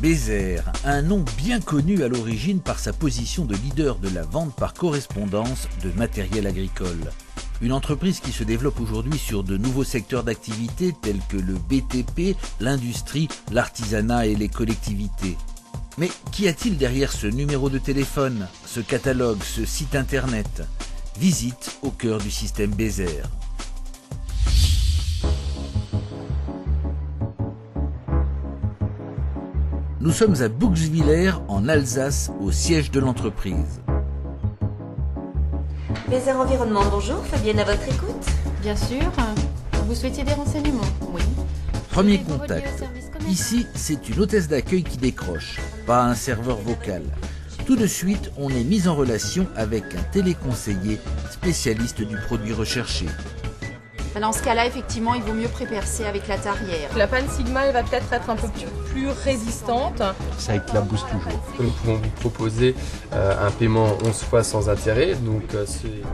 Bézère, un nom bien connu à l'origine par sa position de leader de la vente par correspondance de matériel agricole. Une entreprise qui se développe aujourd'hui sur de nouveaux secteurs d'activité tels que le BTP, l'industrie, l'artisanat et les collectivités. Mais qu'y a-t-il derrière ce numéro de téléphone, ce catalogue, ce site internet? Visite au cœur du système Bézère. Nous sommes à Bouxwiller, en Alsace, au siège de l'entreprise. Bézère Environnement, bonjour, Fabienne à votre écoute. Bien sûr. Vous souhaitiez des renseignements? Oui. Premier contact. Ici, c'est une hôtesse d'accueil qui décroche, pas un serveur vocal. Tout de suite, on est mis en relation avec un téléconseiller spécialiste du produit recherché. Dans ce cas-là, effectivement, il vaut mieux prépercer avec la tarière. La panne Sigma, elle va peut-être être un peu plus résistante. Ça éclabousse toujours. Nous pouvons vous proposer un paiement 11 fois sans intérêt.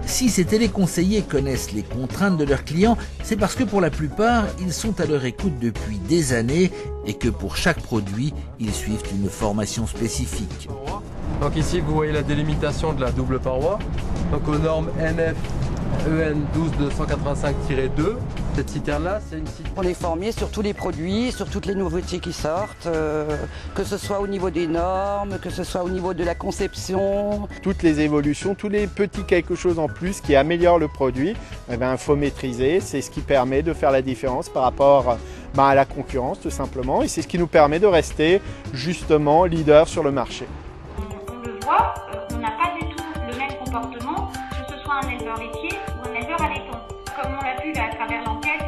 Si ces téléconseillers connaissent les contraintes de leurs clients, c'est parce que pour la plupart, ils sont à leur écoute depuis des années et que pour chaque produit, ils suivent une formation spécifique. Donc ici, vous voyez la délimitation de la double paroi. Donc aux normes NF EN 12285-2. Cette citerne-là, c'est une citerne. On est formé sur tous les produits, sur toutes les nouveautés qui sortent, que ce soit au niveau des normes, que ce soit au niveau de la conception. Toutes les évolutions, tous les petits quelque chose en plus qui améliorent le produit, il faut maîtriser. C'est ce qui permet de faire la différence par rapport à la concurrence tout simplement. Et c'est ce qui nous permet de rester justement leader sur le marché. On le voit, on n'a pas du tout le même comportement, que ce soit un éleveur laitier ou un éleveur à laiton. Comme on l'a vu à travers l'enquête.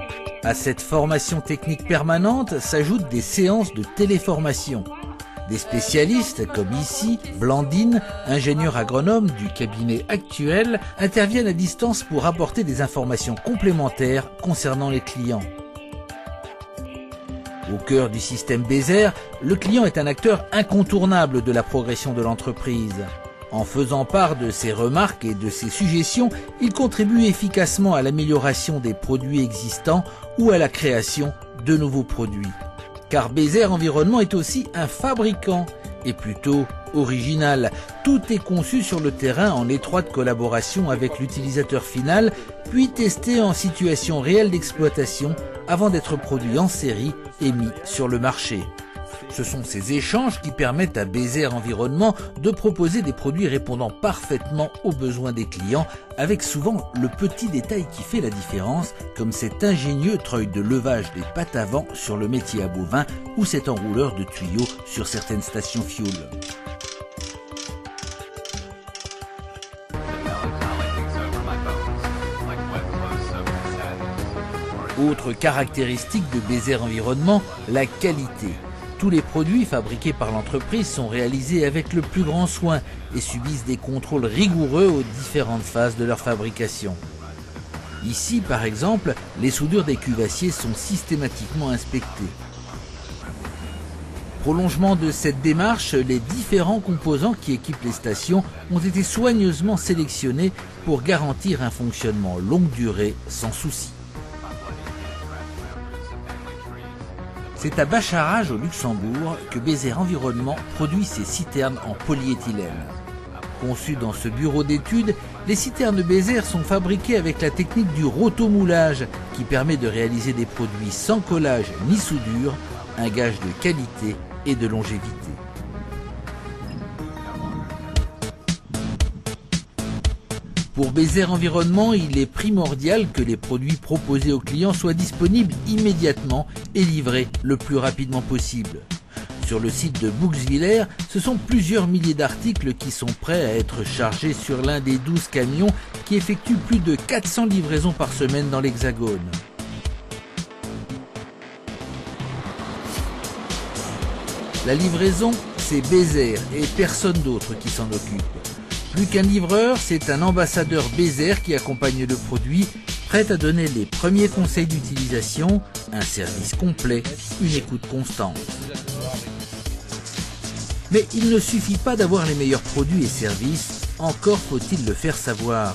À cette formation technique permanente s'ajoutent des séances de téléformation. Des spécialistes, comme ici, Blandine, ingénieur agronome du cabinet actuel, interviennent à distance pour apporter des informations complémentaires concernant les clients. Au cœur du système Bézère, le client est un acteur incontournable de la progression de l'entreprise. En faisant part de ses remarques et de ses suggestions, il contribue efficacement à l'amélioration des produits existants ou à la création de nouveaux produits. Car Bézère Environnement est aussi un fabricant, et plutôt original. Tout est conçu sur le terrain en étroite collaboration avec l'utilisateur final, puis testé en situation réelle d'exploitation avant d'être produit en série et mis sur le marché. Ce sont ces échanges qui permettent à Bézère Environnement de proposer des produits répondant parfaitement aux besoins des clients, avec souvent le petit détail qui fait la différence, comme cet ingénieux treuil de levage des pattes avant sur le métier à bovin ou cet enrouleur de tuyaux sur certaines stations fioul. Autre caractéristique de Bézère Environnement, la qualité. Tous les produits fabriqués par l'entreprise sont réalisés avec le plus grand soin et subissent des contrôles rigoureux aux différentes phases de leur fabrication. Ici, par exemple, les soudures des cuvassiers sont systématiquement inspectées. Prolongement de cette démarche, les différents composants qui équipent les stations ont été soigneusement sélectionnés pour garantir un fonctionnement longue durée sans souci. C'est à Bacharach, au Luxembourg, que Bézère Environnement produit ses citernes en polyéthylène. Conçues dans ce bureau d'études, les citernes Bézère sont fabriquées avec la technique du rotomoulage qui permet de réaliser des produits sans collage ni soudure, un gage de qualité et de longévité. Pour Bézère Environnement, il est primordial que les produits proposés aux clients soient disponibles immédiatement et livrés le plus rapidement possible. Sur le site de Bouxwiller, ce sont plusieurs milliers d'articles qui sont prêts à être chargés sur l'un des 12 camions qui effectuent plus de 400 livraisons par semaine dans l'Hexagone. La livraison, c'est Bézère et personne d'autre qui s'en occupe. Plus qu'un livreur, c'est un ambassadeur Bézère qui accompagne le produit, prêt à donner les premiers conseils d'utilisation, un service complet, une écoute constante. Mais il ne suffit pas d'avoir les meilleurs produits et services, encore faut-il le faire savoir.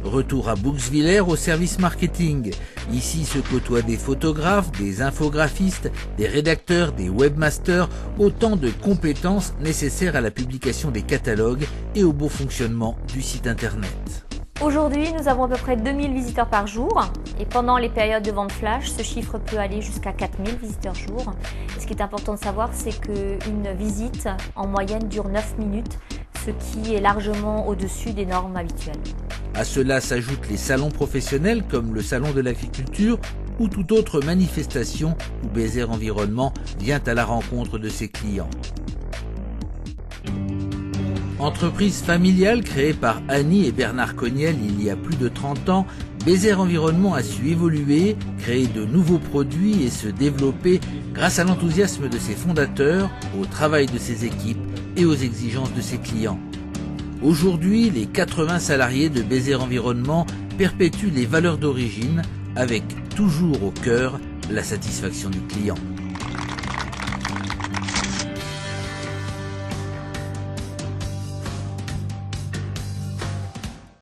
Retour à Bouxwiller au service marketing. Ici se côtoient des photographes, des infographistes, des rédacteurs, des webmasters, autant de compétences nécessaires à la publication des catalogues et au bon fonctionnement du site internet. Aujourd'hui, nous avons à peu près 2000 visiteurs par jour et pendant les périodes de vente flash, ce chiffre peut aller jusqu'à 4000 visiteurs jour. Et ce qui est important de savoir, c'est qu'une visite en moyenne dure 9 minutes, ce qui est largement au-dessus des normes habituelles. À cela s'ajoutent les salons professionnels comme le salon de l'agriculture ou toute autre manifestation où Bézère Environnement vient à la rencontre de ses clients. Entreprise familiale créée par Annie et Bernard Cognel il y a plus de 30 ans, Bézère Environnement a su évoluer, créer de nouveaux produits et se développer grâce à l'enthousiasme de ses fondateurs, au travail de ses équipes et aux exigences de ses clients. Aujourd'hui, les 80 salariés de Bézère Environnement perpétuent les valeurs d'origine avec toujours au cœur la satisfaction du client.